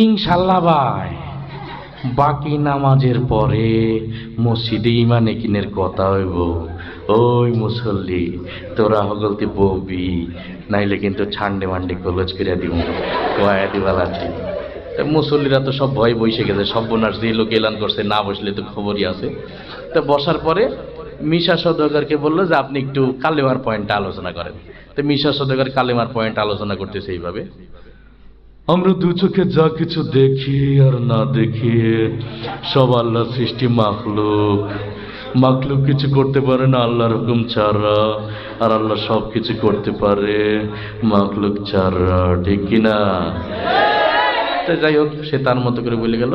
ইনশাল্লাহ ভাই, বাকি নামাজের পরে মসজিদে ইমানে কিনের কথা হইব। ওই মুসল্লি, তোরা হগলতি ববি, নাইলে কিন্তু ছান্ডে মান্ডে কলজ করে দিব, কয়া দিবাল আছে। মুসল্লিরা তো সব ভয় বসে গেছে, সর্বনাশ যে লোক এলান করছে, না বসলে তো খবরই আছে। তো বসার পরে মিশা সওদাগরকে বললো যে আপনি একটু কালেমার পয়েন্টটা আলোচনা করেন। তো মিশা সওদাগর কালেমার পয়েন্ট আলোচনা করতেছে এইভাবে, আমরা দু চোখে যা কিছু দেখি আর না দেখি সব আল্লাহ সৃষ্টি মাখলুক। মাখলুক কিছু করতে পারে না আল্লাহর হুকুম ছাড়া, আর আল্লাহ সব কিছু করতে পারে মাখলুক ছাড়া, ঠিক কিনা? তো যাই হোক, সে তার মতো করে বলে গেল।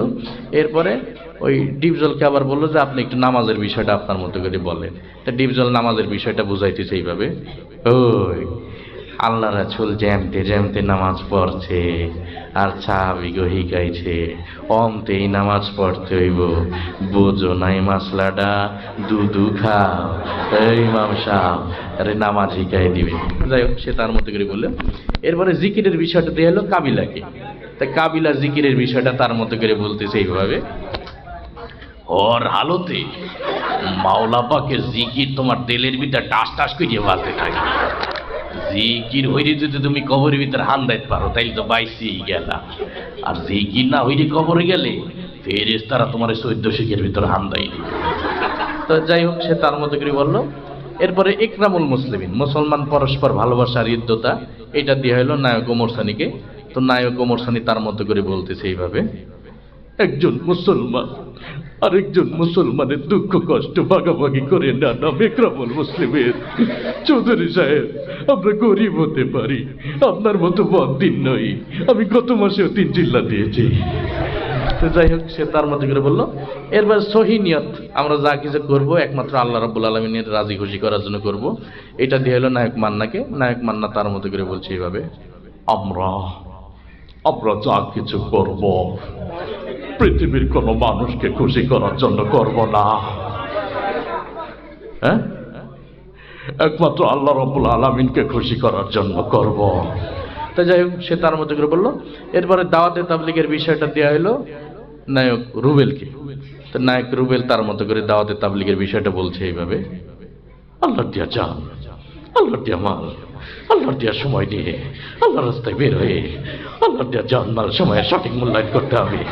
এরপরে ওই ডিপজলকে আবার বললো যে আপনি একটু নামাজের বিষয়টা আপনার মতো করে বলেন। তা ডিপজল নামাজের বিষয়টা বুঝাইতেছে এইভাবে, ওই আল্লাহ রাসূল জ্যামতে জ্যামতে নামাজ পড়ছে আর সাহাবীগো শিখাইছে অমতেই নামাজ পড়তে হইব, বোঝো নাই মাসলাটা, দুধু খাও। এই ইমাম সাহেব আরে নামাজ শিখাই দিবে। যাই হোক, সে তার মতো করে বললেন। এরপরে জিকিরের বিষয়টা দিয়ে হলো কাবিলাকে। তা কাবিলা জিকিরের বিষয়টা তার মতো করে বলতেছে এইভাবে, ওর হালতে মাওলা পাকের জিকির তোমার দিলের ভিতরে টাস টাস করিয়ে বাজতে থাকে। জিকির হইলে যদি তুমি কবরের ভিতরে হান দাইতে পারো তাইলে তো বাইসি গেলা, আর জিকির না হইলে কবরে গেলে ফেরেশতারা তোমার 14 শিখের ভিতরে হান দেয়নি। তো যাই হোক, সে তার মতো করে বললো। এরপরে ইকরামুল মুসলিমিন, মুসলমান পরস্পর ভালোবাসার ইদ্যতা, এটা দিয়ে হলো নায়ক ওমর সানিকে। তো নায়ক ওমর সানি তার মতো করে বলতেছে এইভাবে, একজন মুসলমান আরেকজন মুসলমানের দুঃখ কষ্ট ভাগাভাগি করে না নাম ইকরামুল মুসলিমের। চৌধুরী সাহেব, আমরা গরিব হতে পারি, আপনার মতো বদ্দিন নই, আমি গত মাসেও 3 চিল্লা দিয়েছি। তো যাই হোক, সে তার মতো করে বললো। এরপর সহি নিয়ত, আমরা যা কিছু করবো একমাত্র আল্লাহ রাব্বুল আলামিনের রাজি খুশি করার জন্য করব। এটা দিয়ে হলো নায়ক মান্নাকে। নায়ক মান্না তার মতো করে বলছে এইভাবে, আমরা যা কিছু করব পৃথিবীর কোনো মানুষকে খুশি করার জন্য করব না, হ্যাঁ, একমাত্র আল্লাহ রাব্বুল আলামিনকে খুশি করার জন্য করব। তো যাই হোক, সে তার মতো করে বললো। এরপরে দাওয়াতে তাবলীগের বিষয়টা দেওয়া হলো নায়ক রুবেলকে। তো নায়ক রুবেল তার মতো করে দাওয়াতে তাবলীগের বিষয়টা বলছে এইভাবে, আল্লাহর দিয়া জান, আল্লাহর দিয়া মাল, আল্লাহর দিয়া সময় দিয়ে আল্লাহর রাস্তায় বের হয়ে আল্লাহর দিয়া জান মাল সময়ের সঠিক মূল্যায়ন করতে হবে।